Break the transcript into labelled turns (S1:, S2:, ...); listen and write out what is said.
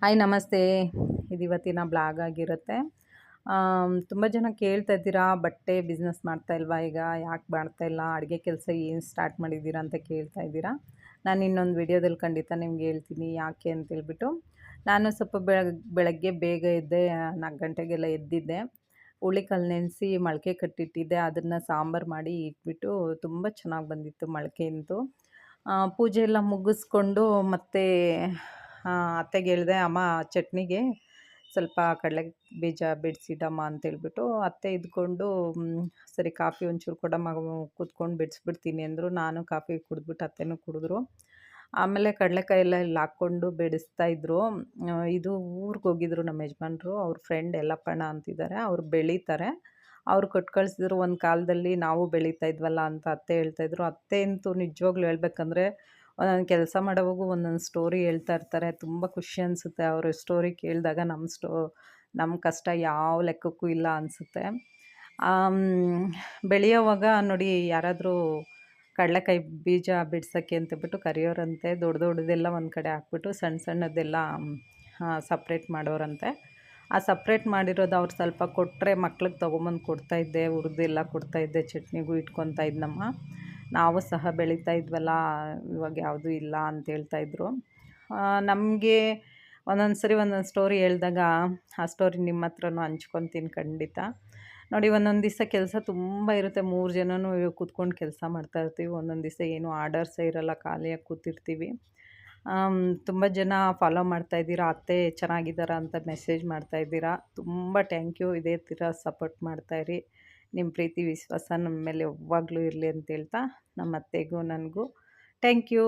S1: Hi ನಮಸ್ತೆ. ಇದು ಇವತ್ತಿನ ಬ್ಲಾಗ್ ಆಗಿರುತ್ತೆ. ತುಂಬ ಜನ ಕೇಳ್ತಾ ಇದ್ದೀರಾ, ಬಟ್ಟೆ ಬಿಸ್ನೆಸ್ ಮಾಡ್ತಾ ಇಲ್ವಾ ಈಗ? ಯಾಕೆ ಮಾಡ್ತಾ ಇಲ್ಲ? ಅಡುಗೆ ಕೆಲಸ ಏನು ಸ್ಟಾರ್ಟ್ ಮಾಡಿದ್ದೀರಾ ಅಂತ ಕೇಳ್ತಾ ಇದ್ದೀರಾ. ನಾನು ಇನ್ನೊಂದು ವಿಡಿಯೋದಲ್ಲಿ ಖಂಡಿತ ನಿಮ್ಗೆ ಹೇಳ್ತೀನಿ ಯಾಕೆ ಅಂತೇಳ್ಬಿಟ್ಟು. ನಾನು ಸ್ವಲ್ಪ ಬೆಳಗ್ಗೆ ಬೇಗ ಎದ್ದೆ, 4 ಗಂಟೆಗೆಲ್ಲ ಎದ್ದಿದ್ದೆ. ಹುಳಿಕಾಳು ನೆನೆಸಿ ಮೊಳಕೆ ಕಟ್ಟಿಟ್ಟಿದ್ದೆ. ಅದನ್ನು ಸಾಂಬಾರು ಮಾಡಿ ಇಟ್ಬಿಟ್ಟು ತುಂಬ ಚೆನ್ನಾಗಿ ಬಂದಿತ್ತು ಮೊಳಕೆ ಅಂತೂ. ಪೂಜೆ ಎಲ್ಲ ಮುಗಿಸ್ಕೊಂಡು ಮತ್ತೆ ಅತ್ತೆಗೆ ಹೇಳಿದೆ, ಅಮ್ಮ ಚಟ್ನಿಗೆ ಸ್ವಲ್ಪ ಕಡಲೆ ಬೀಜ ಬಿಡಿಸಿಡಮ್ಮ ಅಂತೇಳ್ಬಿಟ್ಟು. ಅತ್ತೆ ಇದ್ಕೊಂಡು ಸರಿ ಕಾಫಿ ಒಂಚೂರು ಕೊಡಮ್ಮ, ಕೂತ್ಕೊಂಡು ಬಿಡಿಸ್ಬಿಡ್ತೀನಿ ಅಂದರು. ನಾನು ಕಾಫಿ ಕುಡಿದ್ಬಿಟ್ಟು ಅತ್ತೆನೂ ಕುಡಿದ್ರು. ಆಮೇಲೆ ಕಡಲೆಕಾಯಿ ಎಲ್ಲ ಇಲ್ಲಿ ಹಾಕ್ಕೊಂಡು ಬಿಡಿಸ್ತಾಯಿದ್ರು. ಇದು ಊರಿಗೆ ಹೋಗಿದ್ರು ನಮ್ಮ ಯಜಮಾನ್ರು, ಅವ್ರ ಫ್ರೆಂಡ್ ಯಲ್ಲಪ್ಪಣ್ಣ ಅಂತಿದ್ದಾರೆ, ಅವ್ರು ಬೆಳೀತಾರೆ. ಅವ್ರು ಕೊಟ್ಟು ಕಳಿಸಿದ್ರು. ಒಂದು ಕಾಲದಲ್ಲಿ ನಾವು ಬೆಳೀತಾ ಇದ್ವಲ್ಲ ಅಂತ ಅತ್ತೆ ಹೇಳ್ತಾಯಿದ್ರು. ಅತ್ತೆ ಅಂತೂ ನಿಜವಾಗ್ಲೂ ಹೇಳ್ಬೇಕಂದ್ರೆ ಒಂದೊಂದು ಕೆಲಸ ಮಾಡೋವಾಗೂ ಒಂದೊಂದು ಸ್ಟೋರಿ ಹೇಳ್ತಾ ಇರ್ತಾರೆ. ತುಂಬ ಖುಷಿ ಅನಿಸುತ್ತೆ ಅವ್ರ ಸ್ಟೋರಿ ಕೇಳಿದಾಗ. ನಮ್ಮ ಕಷ್ಟ ಯಾವ ಲೆಕ್ಕಕ್ಕೂ ಇಲ್ಲ ಅನಿಸುತ್ತೆ. ಬೆಳೆಯೋವಾಗ ನೋಡಿ, ಯಾರಾದರೂ ಕಡಲೆಕಾಯಿ ಬೀಜ ಬಿಡ್ಸೋಕ್ಕೆ ಅಂತಬಿಟ್ಟು ಕರೆಯೋರಂತೆ. ದೊಡ್ಡ ದೊಡ್ಡದೆಲ್ಲ ಒಂದು ಕಡೆ ಹಾಕ್ಬಿಟ್ಟು ಸಣ್ಣ ಸಣ್ಣದೆಲ್ಲ ಸಪ್ರೇಟ್ ಮಾಡೋರಂತೆ. ಆ ಸಪ್ರೇಟ್ ಮಾಡಿರೋದು ಅವ್ರು ಸ್ವಲ್ಪ ಕೊಟ್ಟರೆ ಮಕ್ಳಿಗೆ ತೊಗೊಂಬಂದು ಕೊಡ್ತಾಯಿದ್ದೆ, ಹುರಿದೆಲ್ಲ ಕೊಡ್ತಾಯಿದ್ದೆ, ಚಟ್ನಿಗೂ ಇಟ್ಕೊತಾ ಇದ್ನಮ್ಮ. ನಾವು ಸಹ ಬೆಳೀತಾ ಇದ್ವಲ್ಲ, ಇವಾಗ ಯಾವುದೂ ಇಲ್ಲ ಅಂತ ಹೇಳ್ತಾಯಿದ್ರು. ನಮಗೆ ಒಂದೊಂದು ಸರಿ ಒಂದೊಂದು ಸ್ಟೋರಿ ಹೇಳಿದಾಗ ಆ ಸ್ಟೋರಿ ನಿಮ್ಮ ಹತ್ರನೂ ಹಂಚ್ಕೊತೀನಿ ಖಂಡಿತ. ನೋಡಿ, ಒಂದೊಂದು ದಿವಸ ಕೆಲಸ ತುಂಬ ಇರುತ್ತೆ, 3 ಜನನೂ ಕೂತ್ಕೊಂಡು ಕೆಲಸ ಮಾಡ್ತಾಯಿರ್ತೀವಿ. ಒಂದೊಂದು ದಿವಸ ಏನೂ ಆರ್ಡರ್ಸೇ ಇರೋಲ್ಲ, ಖಾಲಿಯಾಗಿ ಕೂತಿರ್ತೀವಿ. ತುಂಬ ಜನ ಫಾಲೋ ಮಾಡ್ತಾಯಿದ್ದೀರಾ, ಅತ್ತೆ ಚೆನ್ನಾಗಿದ್ದಾರಾ ಅಂತ ಮೆಸೇಜ್ ಮಾಡ್ತಾಯಿದ್ದೀರಾ. ತುಂಬ ಥ್ಯಾಂಕ್ ಯು. ಇದೇ ಥರ ಸಪೋರ್ಟ್ ಮಾಡ್ತಾಯಿರಿ. ನಿಮ್ಮ ಪ್ರೀತಿ ವಿಶ್ವಾಸ ನಮ್ಮ ಮೇಲೆ ಯಾವಾಗಲೂ ಇರಲಿ ಅಂತ ಹೇಳ್ತಾ, ನಮ್ಮ ಅತ್ತೆಗೂ ನನಗೂ ಥ್ಯಾಂಕ್ ಯು.